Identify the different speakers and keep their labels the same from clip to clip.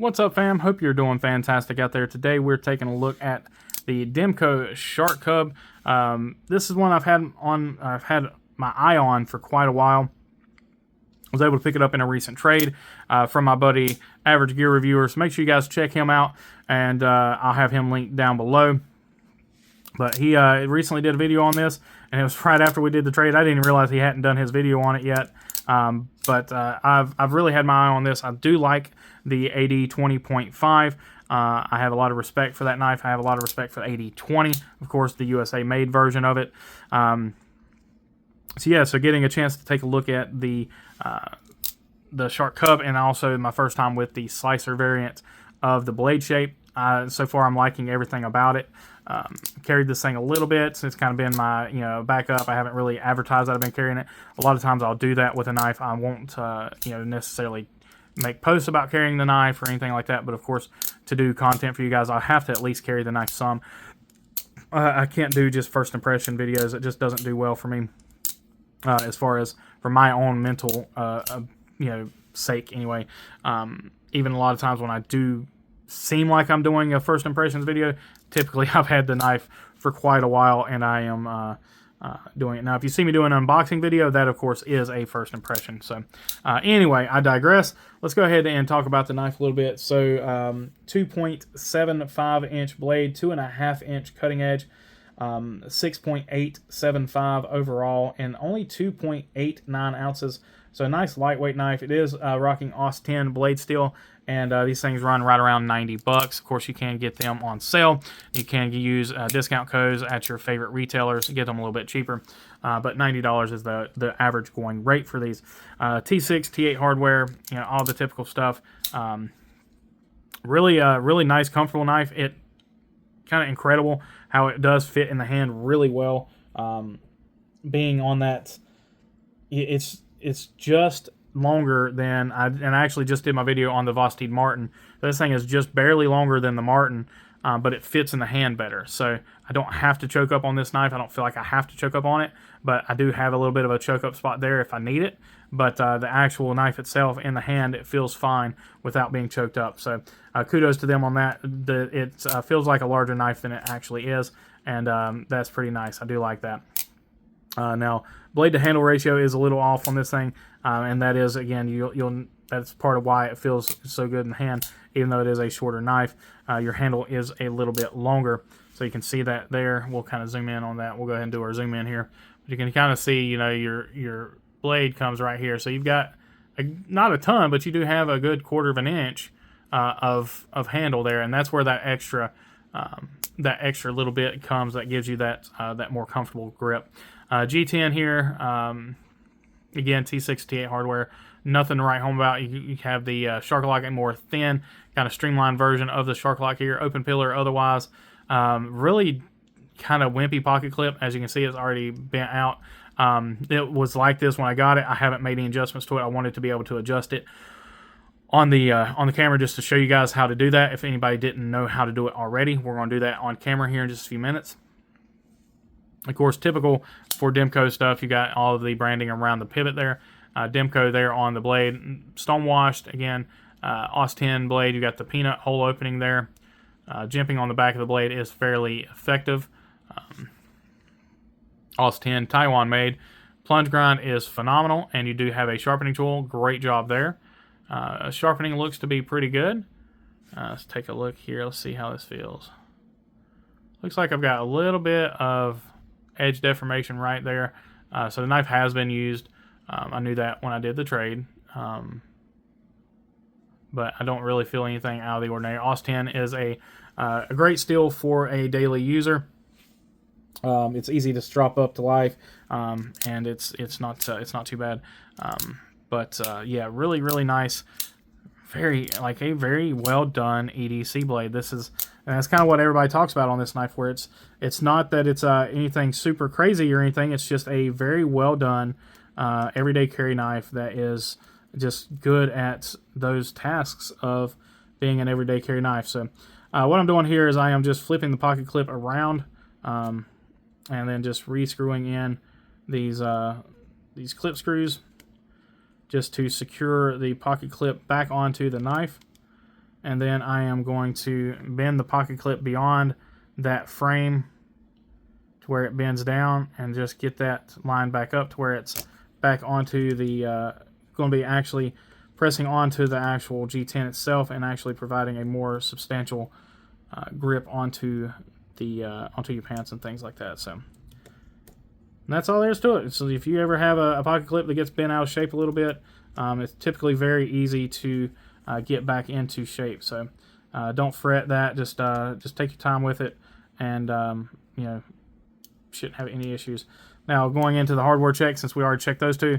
Speaker 1: What's up, fam? Hope you're doing fantastic out there. Today we're taking a look at the Demko Shark Cub. This is one I've had my eye on for quite a while. I was able to pick it up in a recent trade from my buddy Average Gear Reviewer. So make sure you guys check him out, and I'll have him linked down below. But he recently did a video on this, and it was right after we did the trade. I didn't realize he hadn't done his video on it yet. But I've really had my eye on this. I do like the AD20.5. I have a lot of respect for that knife. I have a lot of respect for the AD20, of course, the USA made version of it. So getting a chance to take a look at the Shark Cub, and also my first time with the slicer variant of the blade shape. So far, I'm liking everything about it. Carried this thing a little bit, so it's kind of been my backup. I haven't really advertised that I've been carrying it. A lot of times I'll do that with a knife. I won't necessarily make posts about carrying the knife or anything like that, but of course, to do content for you guys, I'll have to at least carry the knife some. I can't do just first impression videos. It just doesn't do well for me, as far as for my own mental sake anyway. Even a lot of times when I do seem like I'm doing a first impressions video, typically I've had the knife for quite a while, and I am doing it. Now, if you see me do an unboxing video, that of course is a first impression. So anyway, I digress. Let's go ahead and talk about the knife a little bit. So 2.75 inch blade, 2.5 inch cutting edge, 6.875 overall, and only 2.89 ounces. So a nice lightweight knife. It is rocking AUS 10 blade steel, and these things run right around 90 bucks. Of course, you can get them on sale. You can use discount codes at your favorite retailers to get them a little bit cheaper. But $90 is the average going rate for these. T6, T8 hardware, all the typical stuff. Really nice, comfortable knife. It kind of incredible how it does fit in the hand really well. Being on that, it's just longer than I actually just did my video on the Vosteed Martin. This thing is just barely longer than the Martin, but it fits in the hand better. So I don't have to choke up on this knife. I don't feel like I have to choke up on it, but I do have a little bit of a choke up spot there if I need it. But the actual knife itself in the hand, it feels fine without being choked up. So kudos to them on that. It feels like a larger knife than it actually is, and that's pretty nice. I do like that. Now, blade to handle ratio is a little off on this thing, and that is, again, that's part of why it feels so good in the hand. Even though it is a shorter knife, your handle is a little bit longer, so you can see that there. We'll kind of zoom in on that. We'll go ahead and do our zoom in here. But you can kind of see, your blade comes right here, so you've got not a ton, but you do have a good 1/4 of an inch of handle there, and that's where that extra little bit comes. That gives you that more comfortable grip. G10 here, again, T6, T8 hardware. Nothing to write home about. You have the Shark Lock, a more thin, kind of streamlined version of the Shark Lock here, open pillar otherwise. Really kind of wimpy pocket clip. As you can see, it's already bent out. It was like this when I got it. I haven't made any adjustments to it. I wanted to be able to adjust it on the camera just to show you guys how to do that. If anybody didn't know how to do it already, we're going to do that on camera here in just a few minutes. Of course, typical for Demko stuff, you got all of the branding around the pivot there. Demko there on the blade, stonewashed. Again, AUS 10 blade, you got the peanut hole opening there. Jimping on the back of the blade is fairly effective. AUS 10 Taiwan made. Plunge grind is phenomenal, and you do have a sharpening tool. Great job there. Sharpening looks to be pretty good. Let's take a look here. Let's see how this feels. Looks like I've got a little bit of edge deformation right there. So the knife has been used. I knew that when I did the trade. But I don't really feel anything out of the ordinary. AUS 10 is a great steel for a daily user. It's easy to strap up to life, and it's not too bad. Yeah, really nice. A very well done EDC blade. And that's kind of what everybody talks about on this knife, where it's not that it's anything super crazy or anything. It's just a very well done everyday carry knife that is just good at those tasks of being an everyday carry knife. So what I'm doing here is I am just flipping the pocket clip around, and then just re-screwing in these clip screws just to secure the pocket clip back onto the knife. and then I am going to bend the pocket clip beyond that frame to where it bends down, and just get that lined back up to where it's back onto the going to be actually pressing onto the actual G10 itself, and actually providing a more substantial grip onto the onto your pants and things like that. So and that's all there is to it. So if you ever have a pocket clip that gets bent out of shape a little bit, it's typically very easy to get back into shape. So don't fret that. Just take your time with it, and you know, shouldn't have any issues. Now going into the hardware check, since we already checked those two,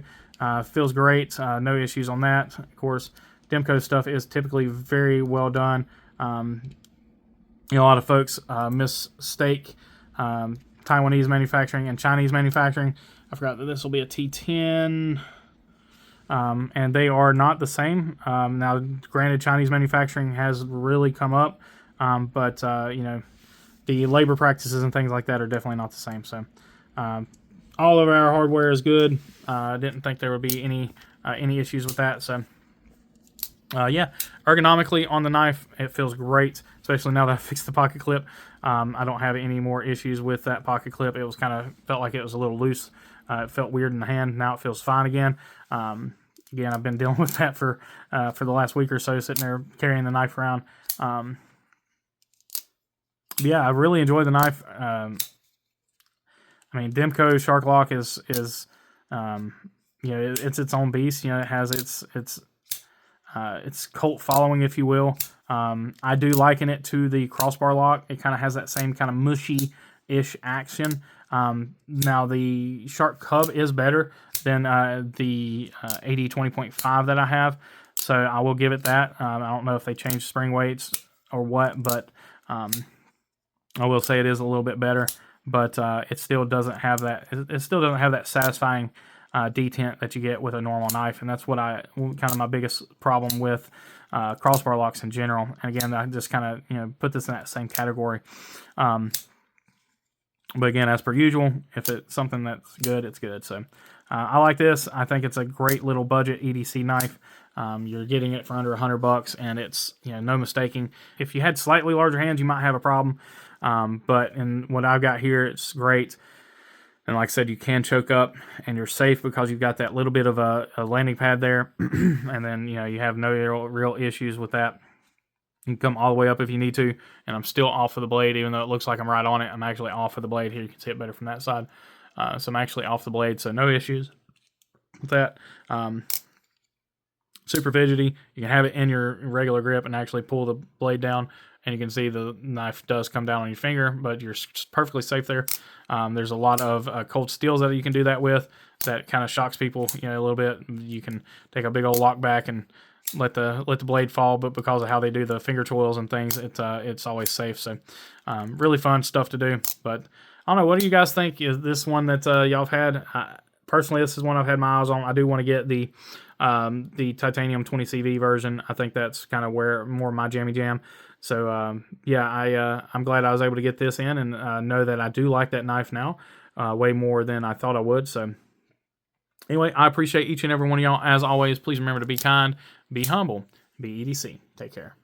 Speaker 1: feels great. No issues on that. Of course, Demko stuff is typically very well done. You know, a lot of folks mistake Taiwanese manufacturing and Chinese manufacturing. I forgot that this will be a T10. And they are not the same. Now, granted, Chinese manufacturing has really come up, but you know, the labor practices and things like that are definitely not the same. So, all of our hardware is good. I didn't think there would be any issues with that. So, yeah, ergonomically on the knife, it feels great, especially now that I fixed the pocket clip. I don't have any more issues with that pocket clip. It was felt like it was a little loose. It felt weird in the hand. Now it feels fine again. Again, I've been dealing with that for the last week or so, sitting there carrying the knife around. Yeah, I really enjoy the knife. I mean, Demko Shark Lock is you know, it's its own beast. You know, it has its cult following, if you will. I do liken it to the crossbar lock. It kind of has that same kind of mushy-ish action. Now the Shark Cub is better than the AD 20.5 that I have, so I will give it that. I don't know if they changed spring weights or what, but I will say it is a little bit better. But it still doesn't have that. It still doesn't have that satisfying detent that you get with a normal knife, and that's what kind of my biggest problem with crossbar locks in general. And again, I just kind of, you know, put this in that same category. But again, as per usual, if it's something that's good, it's good. So I like this. I think it's a great little budget EDC knife. You're getting it for under $100, and it's, you know, no mistaking. If you had slightly larger hands, you might have a problem. But in what I've got here, it's great. And like I said, you can choke up, and you're safe because you've got that little bit of a landing pad there. And then, you know, you have no real issues with that. You can come all the way up if you need to, and I'm still off of the blade, even though it looks like I'm right on it. I'm actually off of the blade here. You can see it better from that side. So I'm actually off the blade, so no issues with that. Super fidgety. You can have it in your regular grip and actually pull the blade down, and you can see the knife does come down on your finger, but you're perfectly safe there. There's a lot of cold steels that you can do that with. That kind of shocks people, you know, a little bit. You can take a big old lock back and let the blade fall, but because of how they do the finger twirls and things, it's always safe. So really fun stuff to do. But I don't know, what do you guys think? Is this one that y'all have had? Personally, this is one I've had my eyes on. I do want to get the titanium 20CV version. I think that's kind of where more my jammy jam. So yeah, I'm glad I was able to get this in, and know that I do like that knife now way more than I thought I would. So anyway, I appreciate each and every one of y'all. As always, please remember to be kind, be humble, be EDC. Take care.